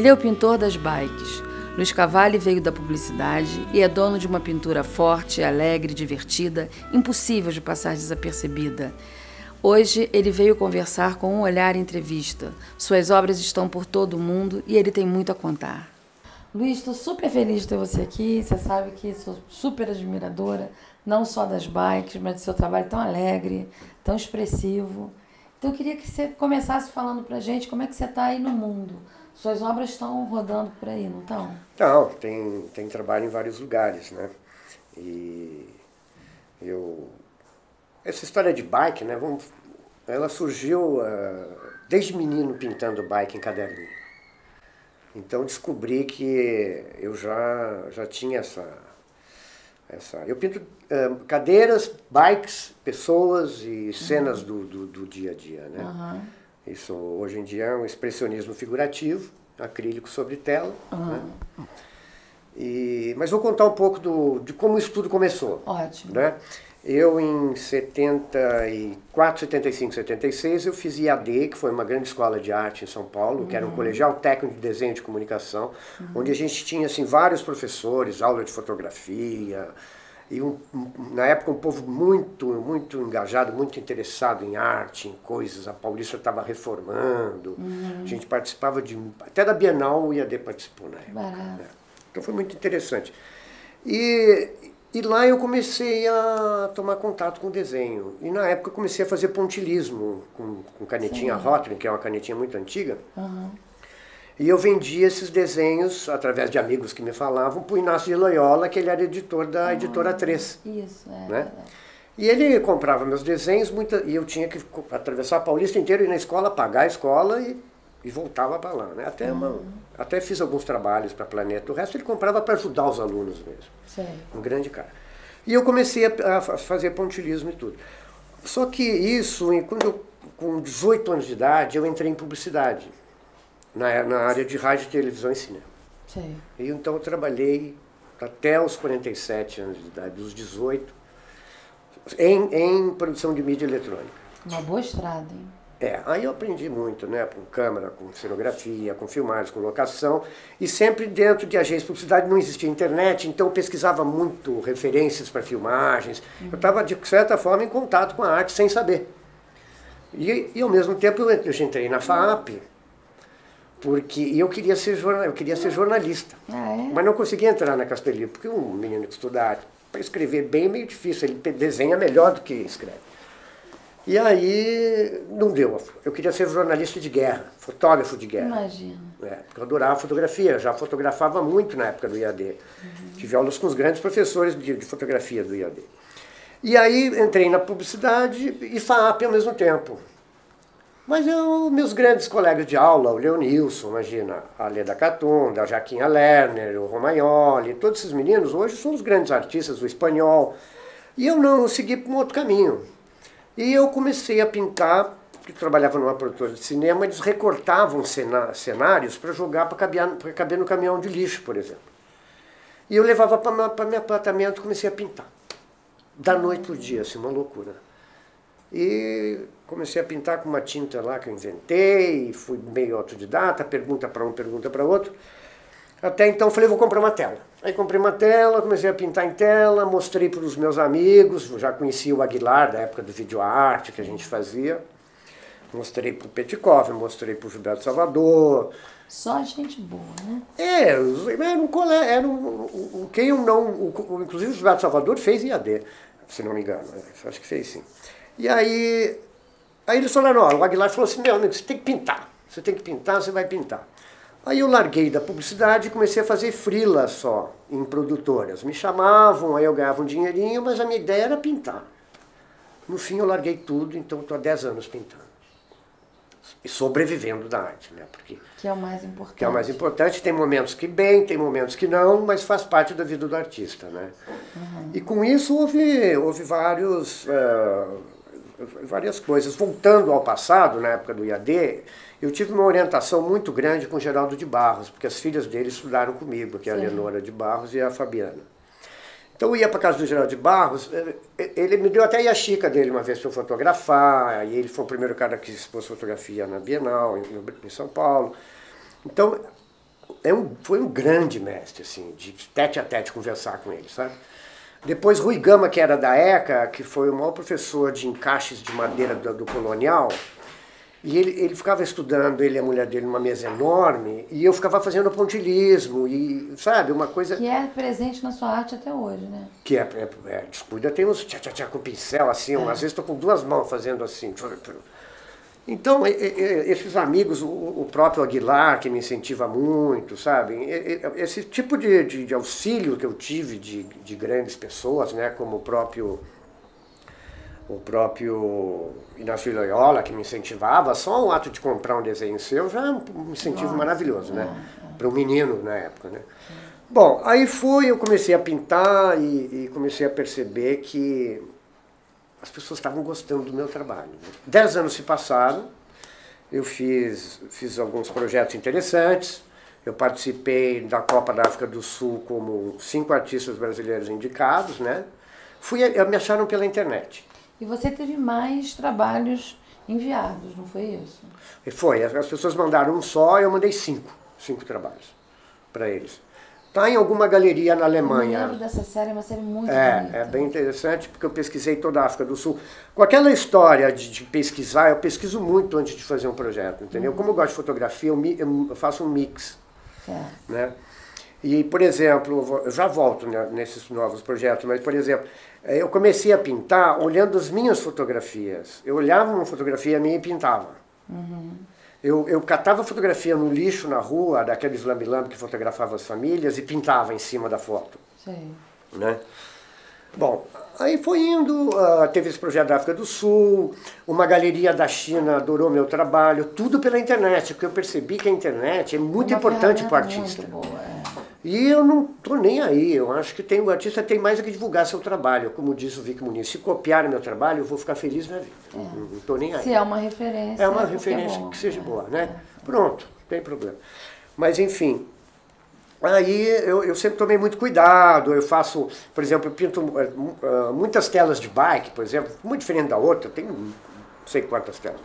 Ele é o pintor das bikes. Luiz Cavalli veio da publicidade e é dono de uma pintura forte, alegre, divertida, impossível de passar desapercebida. Hoje ele veio conversar com Um Olhar Entrevista. Suas obras estão por todo o mundo e ele tem muito a contar. Luiz, estou super feliz de ter você aqui. Você sabe que sou super admiradora, não só das bikes, mas do seu trabalho tão alegre, tão expressivo. Então eu queria que você começasse falando pra gente como é que você está aí no mundo. Suas obras estão rodando por aí, não estão? Não, tem trabalho em vários lugares, né? Essa história de bike, né? Ela surgiu desde menino pintando bike em caderninho. Então descobri que eu já tinha eu pinto cadeiras, bikes, pessoas e cenas do dia a dia, né? Uhum. Isso hoje em dia é um expressionismo figurativo, acrílico sobre tela. Né? Mas vou contar um pouco de como isso tudo começou. Ótimo. Né? Eu em 74, 75, 76 eu fiz IAD, que foi uma grande escola de arte em São Paulo, que era um colegial técnico de desenho de comunicação, onde a gente tinha assim, vários professores, aula de fotografia, e na época um povo muito engajado, muito interessado em arte, em coisas. A Paulista estava reformando, a gente participava até da Bienal, o IAD participou na época. Né? Então foi muito interessante. E lá eu comecei a tomar contato com o desenho. E na época eu comecei a fazer pontilhismo com canetinha Rotring, que é uma canetinha muito antiga. E eu vendia esses desenhos, através de amigos que me falavam, para o Inácio de Loyola, que ele era editor da editora 3. Isso, né? E ele comprava meus desenhos, e eu tinha que atravessar a Paulista inteira, ir na escola, pagar a escola e voltava para lá. Né? Até fiz alguns trabalhos para Planeta. O resto ele comprava para ajudar os alunos mesmo. Sei. Um grande cara. E eu comecei a fazer pontilhismo e tudo. Só que isso, com 18 anos de idade, eu entrei em publicidade. Na área de rádio, televisão e cinema. Sim. E então eu trabalhei até os 47 anos de idade, dos 18, em produção de mídia eletrônica. Uma boa estrada, hein? Aí eu aprendi muito, né, com câmera, com cenografia, com filmagens, com locação, e sempre dentro de agência de publicidade não existia internet, então eu pesquisava muito referências para filmagens. Eu estava, de certa forma, em contato com a arte sem saber. E ao mesmo tempo eu entrei na FAAP, porque eu queria ser jornalista, mas não conseguia entrar na Castelio, porque um menino que estuda arte, para escrever bem é meio difícil, ele desenha melhor do que escreve. E aí não deu, eu queria ser jornalista de guerra, fotógrafo de guerra. Imagina. Porque eu adorava fotografia, já fotografava muito na época do IAD. Tive aulas com os grandes professores de fotografia do IAD. E aí entrei na publicidade e FAAP ao mesmo tempo. Mas meus grandes colegas de aula, o Leonilson, imagina, a Leda Catunda, a Jaquinha Lerner, o Romagnoli, todos esses meninos hoje são os grandes artistas do espanhol. E eu não, eu segui para um outro caminho. E eu comecei a pintar, porque trabalhava numa produtora de cinema, eles recortavam cenários para jogar, para caber no caminhão de lixo, por exemplo. E eu levava para meu apartamento e comecei a pintar. Da noite para o dia, assim, uma loucura. E comecei a pintar com uma tinta lá que eu inventei, fui meio autodidata, pergunta para um, pergunta para outro. Até então falei, vou comprar uma tela. Aí comprei uma tela, comecei a pintar em tela, mostrei para os meus amigos, já conhecia o Aguilar, da época do videoarte que a gente fazia. Mostrei para o Petkov, mostrei para o Gilberto Salvador. Só gente boa, né? Inclusive o Gilberto Salvador fez IAD, se não me engano, acho que fez sim. E aí eles falaram, o Aguilar falou assim, meu amigo, você tem que pintar, você vai pintar. Aí eu larguei da publicidade e comecei a fazer freela só, em produtoras. Me chamavam, aí eu ganhava um dinheirinho, mas a minha ideia era pintar. No fim eu larguei tudo, então estou há 10 anos pintando. E sobrevivendo da arte, né? Que é o mais importante. Que é o mais importante, tem momentos que bem, tem momentos que não, mas faz parte da vida do artista, né? E com isso houve várias coisas. Voltando ao passado, na época do IAD, eu tive uma orientação muito grande com o Geraldo de Barros, porque as filhas dele estudaram comigo, que é a Leonora de Barros e a Fabiana. Então eu ia para casa do Geraldo de Barros, ele me deu até a Yashica dele uma vez para eu fotografar, e ele foi o primeiro cara que expôs fotografia na Bienal, em São Paulo. Então foi um grande mestre, assim, de tete a tete conversar com ele, sabe? Depois Rui Gama, que era da ECA, que foi o maior professor de encaixes de madeira do Colonial, e ele ficava estudando, ele e a mulher dele, numa mesa enorme, e eu ficava fazendo pontilhismo, e, sabe, uma coisa... Que é presente na sua arte até hoje, né? Que descuida, tem uns tchá-tchá-tchá com pincel, assim, às vezes estou com duas mãos fazendo assim. Então, esses amigos, o próprio Aguilar, que me incentiva muito, sabe? Esse tipo de auxílio que eu tive de grandes pessoas, né? Como o próprio Inácio Loyola, que me incentivava, só o ato de comprar um desenho seu já é um incentivo maravilhoso, né? Para um menino na época, né? Bom, aí eu comecei a pintar e comecei a perceber que as pessoas estavam gostando do meu trabalho. 10 anos se passaram, eu fiz alguns projetos interessantes, eu participei da Copa da África do Sul como 5 artistas brasileiros indicados, né? Me acharam pela internet. E você teve mais trabalhos enviados, não foi isso? Foi, as pessoas mandaram um só, eu mandei 5 trabalhos para eles. Está em alguma galeria na Alemanha. Eu lembro dessa série, é uma série muito bonita. É bem interessante, porque eu pesquisei toda a África do Sul. Com aquela história de pesquisar, eu pesquiso muito antes de fazer um projeto, entendeu? Como eu gosto de fotografia, eu faço um mix. Certo. Né? E, por exemplo, eu já volto, né, nesses novos projetos, mas, por exemplo, eu comecei a pintar olhando as minhas fotografias. Eu olhava uma fotografia minha e pintava. Eu catava fotografia no lixo, na rua, daqueles lambi-lambi que fotografava as famílias e pintava em cima da foto. Sim. Né? Bom, aí foi indo, teve esse projeto da África do Sul, uma galeria da China adorou meu trabalho, tudo pela internet, porque eu percebi que a internet é muito importante para o artista. Muito boa, E eu não estou nem aí, eu acho que o artista tem mais que divulgar seu trabalho, como diz o Vic Muniz, se copiarem meu trabalho eu vou ficar feliz na vida, não estou nem aí. Se é uma referência. É uma referência que seja boa, né? Pronto, não tem problema. Mas enfim, aí eu sempre tomei muito cuidado, eu faço, por exemplo, eu pinto muitas telas de bike, por exemplo, muito diferente da outra, tem não sei quantas telas.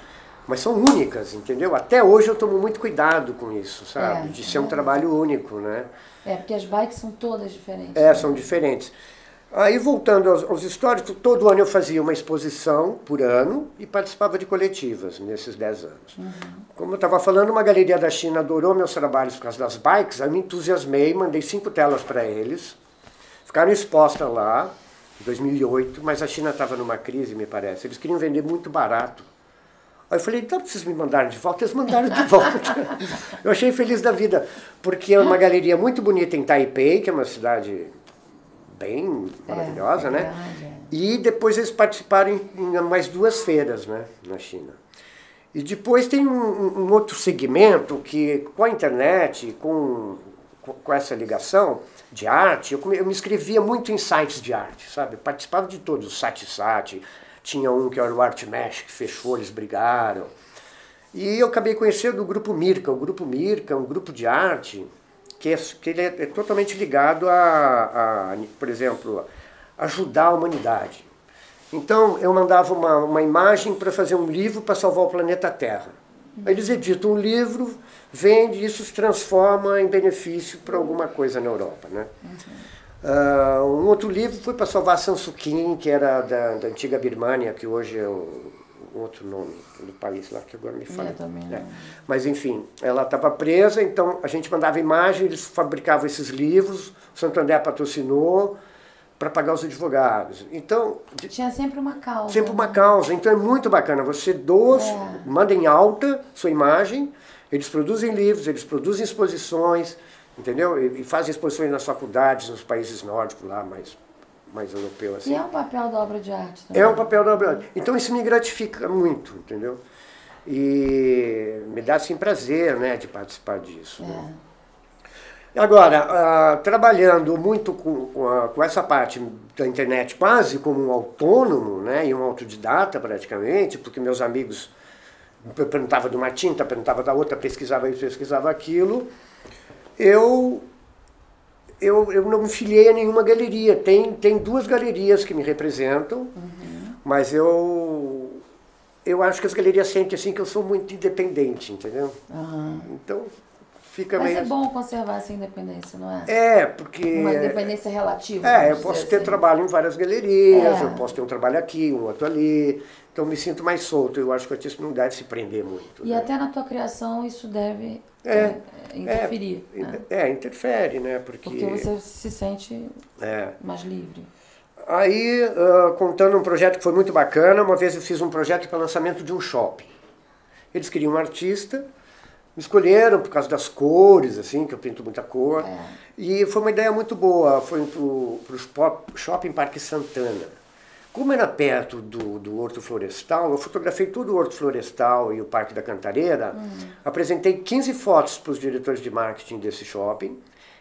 Mas são únicas, entendeu? Até hoje eu tomo muito cuidado com isso, sabe? De ser um trabalho único, né? Porque as bikes são todas diferentes. São diferentes. Aí, voltando aos históricos, todo ano eu fazia uma exposição por ano e participava de coletivas nesses 10 anos. Como eu estava falando, uma galeria da China adorou meus trabalhos por causa das bikes, aí me entusiasmei, mandei 5 telas para eles, ficaram expostas lá, em 2008, mas a China estava numa crise, me parece, eles queriam vender muito barato. Aí eu falei, então vocês me mandaram de volta? Eles mandaram de volta. Eu achei feliz da vida, porque é uma galeria muito bonita em Taipei, que é uma cidade bem maravilhosa, né? E depois eles participaram em mais 2 feiras, né, na China. E depois tem um outro segmento que, com a internet, com essa ligação de arte, eu me inscrevia muito em sites de arte, sabe? Eu participava de todos, o Sat. Tinha um que era o Art Mesh, que fechou, eles brigaram. E eu acabei conhecendo o Grupo Mirka. O Grupo Mirka é um grupo de arte que ele é totalmente ligado por exemplo, ajudar a humanidade. Então, eu mandava uma imagem para fazer um livro para salvar o planeta Terra. Aí eles editam um livro, vendem e isso se transforma em benefício para alguma coisa na Europa, né? Um outro livro foi para salvar Sansukin, que era da antiga Birmânia, que hoje é um outro nome do país lá, que agora me fala. Mas enfim, ela estava presa, então a gente mandava imagem, eles fabricavam esses livros, o Santander patrocinou para pagar os advogados. Então, tinha sempre uma causa. Sempre uma causa, então é muito bacana. Você manda em alta sua imagem, eles produzem livros, eles produzem exposições, entendeu? E fazem exposições nas faculdades, nos países nórdicos lá, mais europeu assim. E é um papel da obra de arte também. É um papel da obra de arte. Então isso me gratifica muito, entendeu? E me dá assim prazer, né, de participar disso. Né? Agora, trabalhando muito com essa parte da internet quase como um autônomo, né, e um autodidata praticamente, porque meus amigos perguntavam de uma tinta, perguntavam da outra, pesquisava isso, pesquisava aquilo. Eu não me filiei a nenhuma galeria. Tem 2 galerias que me representam, mas eu acho que as galerias sentem assim que eu sou muito independente, entendeu? Então, fica Mas meio... é bom conservar essa independência, não é? É, porque... Uma independência relativa. eu posso ter trabalho em várias galerias, eu posso ter um trabalho aqui, um outro ali, então eu me sinto mais solto. Eu acho que o artista não deve se prender muito. E né? até na tua criação isso deve interferir. Né? Interfere, né? Porque você se sente mais livre. Aí, contando um projeto que foi muito bacana, uma vez eu fiz um projeto para lançamento de um shopping. Eles queriam um artista, me escolheram por causa das cores, assim, que eu pinto muita cor. E foi uma ideia muito boa, foi para o Shopping Parque Santana. Como era perto do Horto Florestal, eu fotografei todo o Horto Florestal e o Parque da Cantareira, apresentei 15 fotos para os diretores de marketing desse shopping,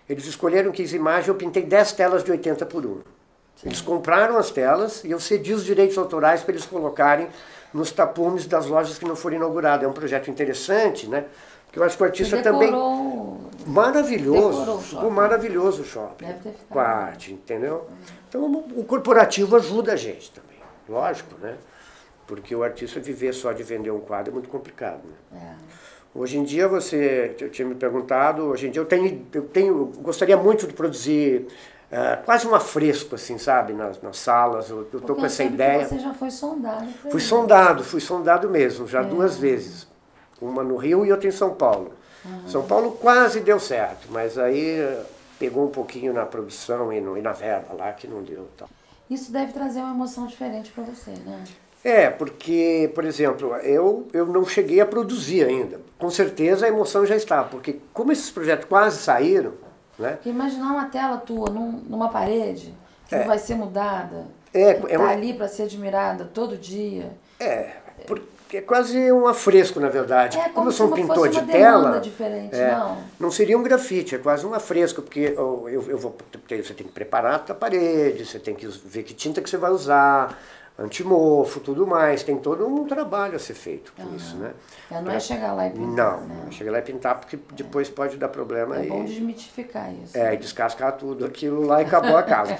eles escolheram 15 imagens, eu pintei 10 telas de 80 por 1. Eles compraram as telas e eu cedi os direitos autorais para eles colocarem nos tapumes das lojas que não foram inauguradas. É um projeto interessante, né? Porque eu acho que o artista também... Maravilhoso. Ficou maravilhoso o shopping. Deve ter ficado. Com a arte, entendeu? Então o corporativo ajuda a gente também. Lógico, né? Porque o artista viver só de vender um quadro é muito complicado, né? Hoje em dia você tinha me perguntado, hoje em dia eu gostaria muito de produzir quase um afresco, assim, sabe, nas salas. Eu tô com essa ideia. Você já foi sondado. Fui sondado mesmo, já 2 vezes. Uma no Rio e outra em São Paulo. São Paulo quase deu certo, mas aí pegou um pouquinho na produção e na verba lá que não deu. Tal. Isso deve trazer uma emoção diferente para você, né? Porque, por exemplo, eu não cheguei a produzir ainda. Com certeza a emoção já está, porque como esses projetos quase saíram, né? Porque imaginar uma tela tua numa parede, que não vai ser mudada, que está ali para ser admirada todo dia. Porque é quase um afresco, na verdade. Como eu sou um pintor de tela, não seria um grafite, é quase um afresco, porque você tem que preparar a parede, você tem que ver que tinta que você vai usar, antimofo, tudo mais, tem todo um trabalho a ser feito com isso, né? Não é chegar lá e pintar, não é chegar lá e pintar, porque depois pode dar problema. É bom desmitificar isso. E descascar tudo aquilo lá e acabou a casa.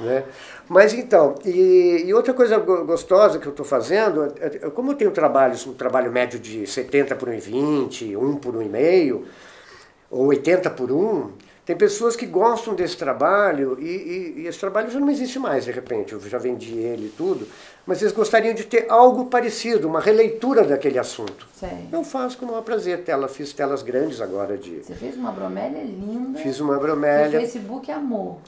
Né? Mas então, e outra coisa gostosa que eu estou fazendo, como eu tenho um trabalho médio de 70 por 1,20, 1 por 1,5, ou 80 por 1, tem pessoas que gostam desse trabalho e esse trabalho já não existe mais, de repente, eu já vendi ele e tudo, mas eles gostariam de ter algo parecido, uma releitura daquele assunto. Sei. Eu faço com o maior prazer, fiz telas grandes agora de... Você fez uma bromélia linda. Fiz uma bromélia. O Facebook amou.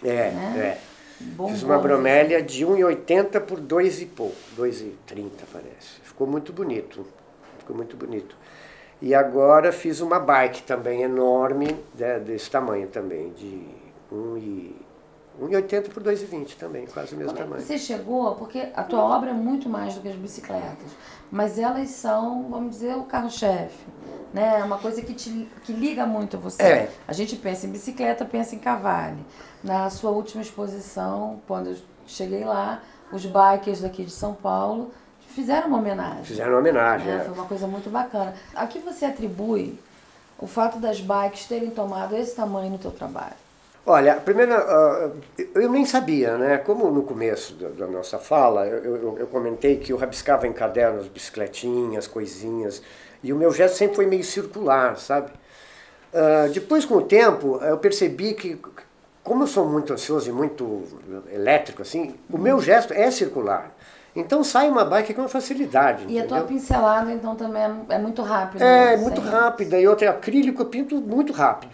Fiz uma bromélia de 1,80 por 2 e pouco, 2,30 parece. Ficou muito bonito, E agora fiz uma bike também enorme, desse tamanho também, de 1,80 por 2,20 também, quase o mesmo tamanho. Você chegou, porque a tua obra é muito mais do que as bicicletas, mas elas são, vamos dizer, o carro-chefe, né? É uma coisa que liga muito a você. A gente pensa em bicicleta, pensa em cavalo. Na sua última exposição, quando eu cheguei lá, os bikers daqui de São Paulo fizeram uma homenagem. Foi uma coisa muito bacana. A que você atribui o fato das bikes terem tomado esse tamanho no teu trabalho? Olha, primeiro, eu nem sabia, né? Como no começo da nossa fala, eu comentei que eu rabiscava em cadernos bicicletinhas, coisinhas, e o meu gesto sempre foi meio circular, sabe? Depois, com o tempo, eu percebi que, como eu sou muito ansioso e muito elétrico, assim, o meu gesto é circular. Então sai uma bike com uma facilidade. E entendeu? A tua pincelada, então, também é muito rápida. Muito rápida. E outra, acrílico eu pinto muito rápido.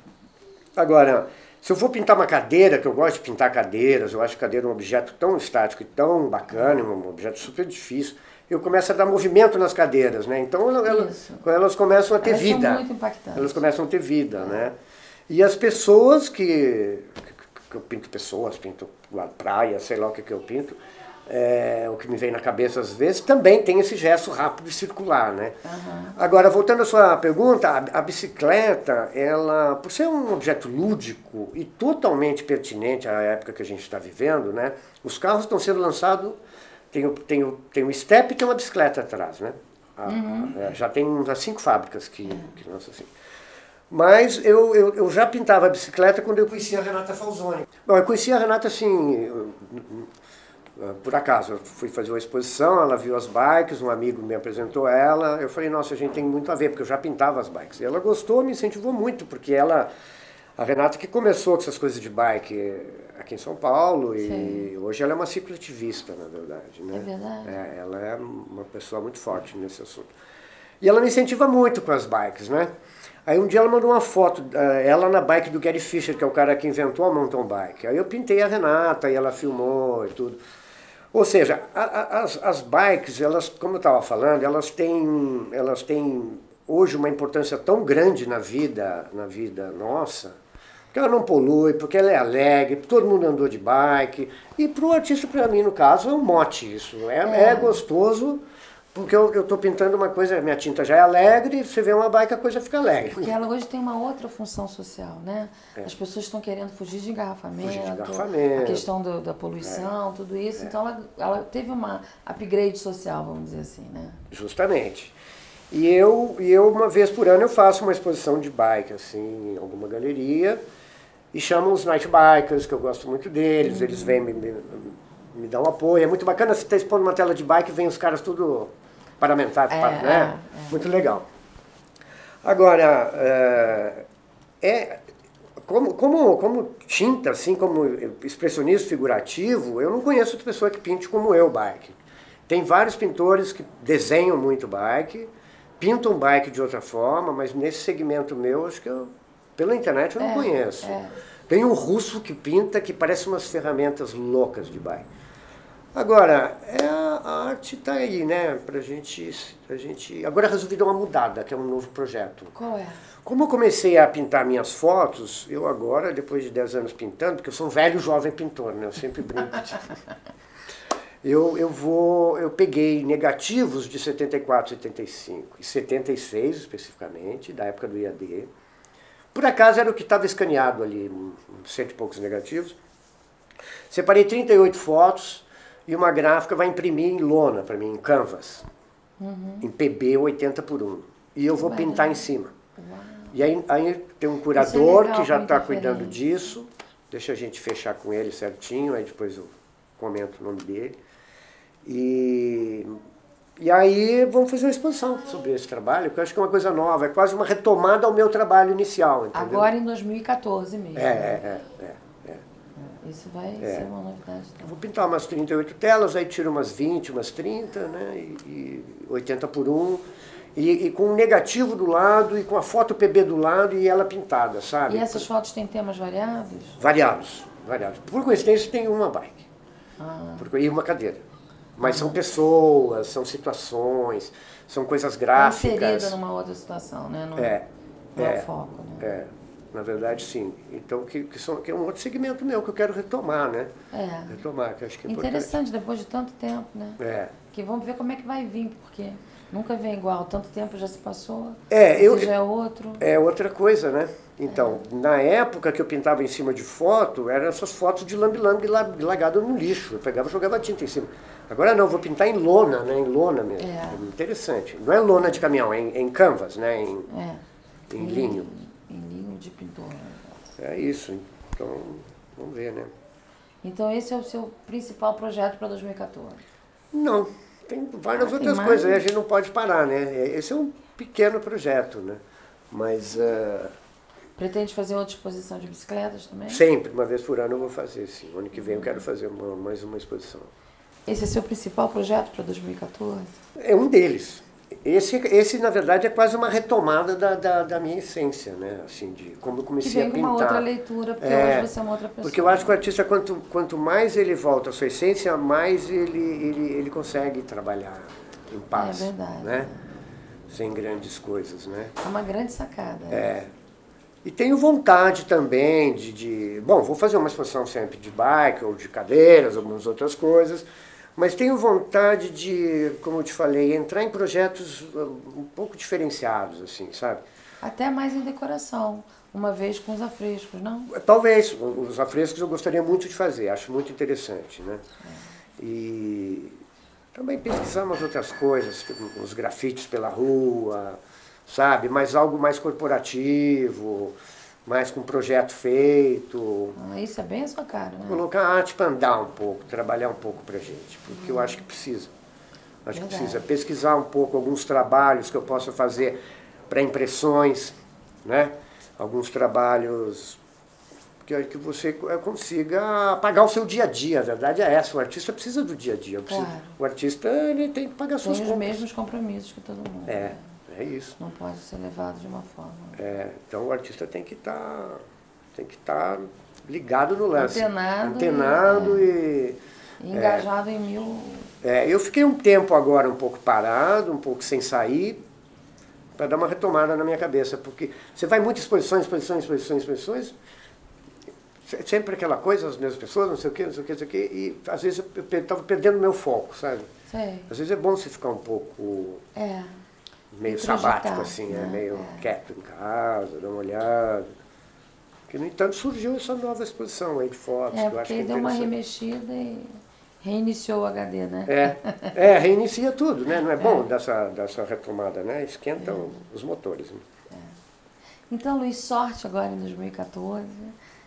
Agora, se eu for pintar uma cadeira, que eu gosto de pintar cadeiras, eu acho cadeira um objeto tão estático e tão bacana, um objeto super difícil, eu começo a dar movimento nas cadeiras, né? Então elas começam a ter vida. São muito impactantes. Elas começam a ter vida, né? E as pessoas que eu pinto pessoas, pinto lá praia, sei lá o que eu pinto, o que me vem na cabeça às vezes, também tem esse gesto rápido e circular, né? Agora, voltando à sua pergunta, a bicicleta, ela, por ser um objeto lúdico e totalmente pertinente à época que a gente está vivendo, né? Os carros estão sendo lançados, tem um step e tem uma bicicleta atrás, né? Já tem umas 5 fábricas que lançam assim. Mas eu já pintava a bicicleta quando eu conhecia a Renata Falzoni. Bom, eu conhecia a Renata assim, Por acaso, eu fui fazer uma exposição, ela viu as bikes, um amigo me apresentou ela, eu falei, nossa, a gente tem muito a ver, porque eu já pintava as bikes. E ela gostou, me incentivou muito, porque a Renata que começou com essas coisas de bike aqui em São Paulo, e hoje ela é uma cicloativista, na verdade, né? É verdade. Ela é uma pessoa muito forte nesse assunto. E ela me incentiva muito com as bikes, né? Aí um dia ela mandou uma foto, ela na bike do Gary Fisher, que é o cara que inventou a mountain bike. Aí eu pintei a Renata e ela filmou e tudo. Ou seja, as bikes, elas, como eu estava falando, elas têm hoje uma importância tão grande na vida nossa, porque ela não polui, porque ela é alegre, todo mundo andou de bike. E para o artista, para mim, no caso, é um mote isso. É gostoso, porque eu estou pintando uma coisa, minha tinta já é alegre, você vê uma bike, a coisa fica alegre. Porque ela hoje tem uma outra função social, né? As pessoas estão querendo fugir de engarrafamento, a questão da poluição, tudo isso. Então ela teve uma upgrade social, vamos dizer assim, né? Justamente. E eu, uma vez por ano, eu faço uma exposição de bike, assim, em alguma galeria, e chamo os night bikers, que eu gosto muito deles, eles vêm me dão apoio. É muito bacana você estar expondo uma tela de bike e vem os caras tudo paramentados, né? Muito legal. Agora, como tinta, assim, como expressionismo figurativo, eu não conheço outra pessoa que pinte como eu bike. Tem vários pintores que desenham muito bike, pintam bike de outra forma, mas nesse segmento meu, acho que pela internet eu não conheço. Tem um russo que pinta que parece umas ferramentas loucas de bike. Agora, a arte está aí, né? Pra gente... Agora resolvi dar uma mudada, que é um novo projeto. Qual é? Como eu comecei a pintar minhas fotos, eu agora, depois de 10 anos pintando, porque eu sou um velho jovem pintor, né? Eu sempre brinco. Eu peguei negativos de 74, 75 e 76 especificamente, da época do IAD. Por acaso era o que estava escaneado ali, 100 e poucos negativos. Separei 38 fotos e uma gráfica vai imprimir em lona para mim, em canvas, em PB 80x1. E eu vou pintar em cima. E aí tem um curador que já está cuidando disso. Deixa a gente fechar com ele certinho, aí depois eu comento o nome dele. E aí vamos fazer uma expansão sobre esse trabalho, que eu acho que é uma coisa nova, é quase uma retomada ao meu trabalho inicial, entendeu? Agora em 2014 mesmo. Isso vai ser uma novidade. Então. Vou pintar umas 38 telas, aí tiro umas 20, umas 30, né? E 80x1. E com um negativo do lado, e com a foto PB do lado, e ela pintada, sabe? E essas fotos têm temas variados? Variados. Por coincidência tem uma bike. E uma cadeira. Mas são pessoas, são situações, são coisas gráficas. Inserida numa outra situação, né? Não é o foco, né? Na verdade, sim. Então, que é um outro segmento meu que eu quero retomar, né? Retomar, que eu acho que é interessante, depois de tanto tempo, né? Que vamos ver como é que vai vir, porque nunca vem igual. Tanto tempo já se passou, já é outro. É outra coisa, né? Então, na época que eu pintava em cima de foto, eram essas fotos de lambe-lambe largado no lixo. Eu pegava e jogava tinta em cima. Agora não, vou pintar em lona, né? Em lona mesmo. É interessante. Não é lona de caminhão, é em canvas, né? Em linho. Em linho de pintor. É isso. Então, vamos ver, né? Então esse é o seu principal projeto para 2014? Não. Tem várias outras coisas, aí a gente não pode parar, né? Esse é um pequeno projeto, né? Mas... Pretende fazer outra exposição de bicicletas também? Sempre, uma vez por ano eu vou fazer, sim. O ano que vem eu quero fazer mais uma exposição. Esse é seu principal projeto para 2014? É um deles. Esse, na verdade, é quase uma retomada da minha essência, né? Assim, de como eu comecei a pintar. Que vem com uma outra leitura, porque hoje você é uma outra pessoa. Porque eu acho que o artista, quanto mais ele volta à sua essência, mais ele consegue trabalhar em paz. É verdade. Né? Sem grandes coisas, né? É uma grande sacada. E tenho vontade também Bom, vou fazer uma exposição sempre de bike ou de cadeiras, algumas outras coisas, mas tenho vontade de, como eu te falei, entrar em projetos um pouco diferenciados, assim, sabe? Até mais em decoração, uma vez com os afrescos, não? Talvez. Os afrescos eu gostaria muito de fazer, acho muito interessante, né? E também pesquisar umas outras coisas, os grafites pela rua, sabe? Mas algo mais corporativo, mais com projeto feito. Isso é bem a sua cara, né? Colocar a arte para andar um pouco, trabalhar um pouco pra gente, porque eu acho que precisa. Acho que precisa pesquisar um pouco alguns trabalhos que eu possa fazer para impressões, né? Alguns trabalhos que você consiga pagar o seu dia a dia. A verdade é essa, o artista precisa do dia a dia. Claro. O artista ele tem que pagar suas contas. Tem os mesmos compromissos que todo mundo. É isso. Não pode ser levado de uma forma. Então o artista tem que estar ligado no lance. Antenado e engajado em mil... eu fiquei um tempo agora um pouco parado, um pouco sem sair, para dar uma retomada na minha cabeça, porque você vai em muitas exposições, sempre aquela coisa, as mesmas pessoas, não sei o quê, e às vezes eu estava perdendo meu foco, sabe? Sei. Às vezes é bom você ficar um pouco meio sabático, assim, meio quieto em casa, dar uma olhada. Que, no entanto, surgiu essa nova exposição aí de fotos, que eu acho que é deu uma remexida e reiniciou o HD, né? Reinicia tudo, né? Não é bom dessa retomada, né? Esquenta os motores. Né? Então, Luiz, sorte agora em 2014.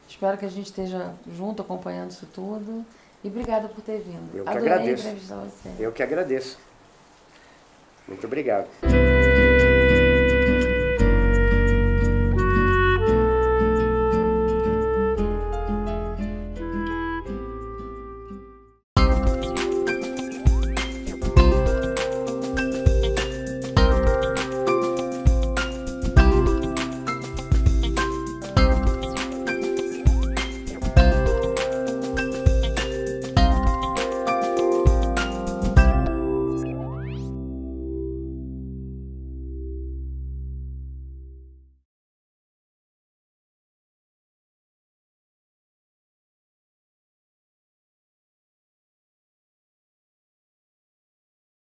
Espero que a gente esteja junto acompanhando isso tudo. E obrigada por ter vindo. Eu que Adorei agradeço. entrevistar você. Eu que agradeço. Muito obrigado.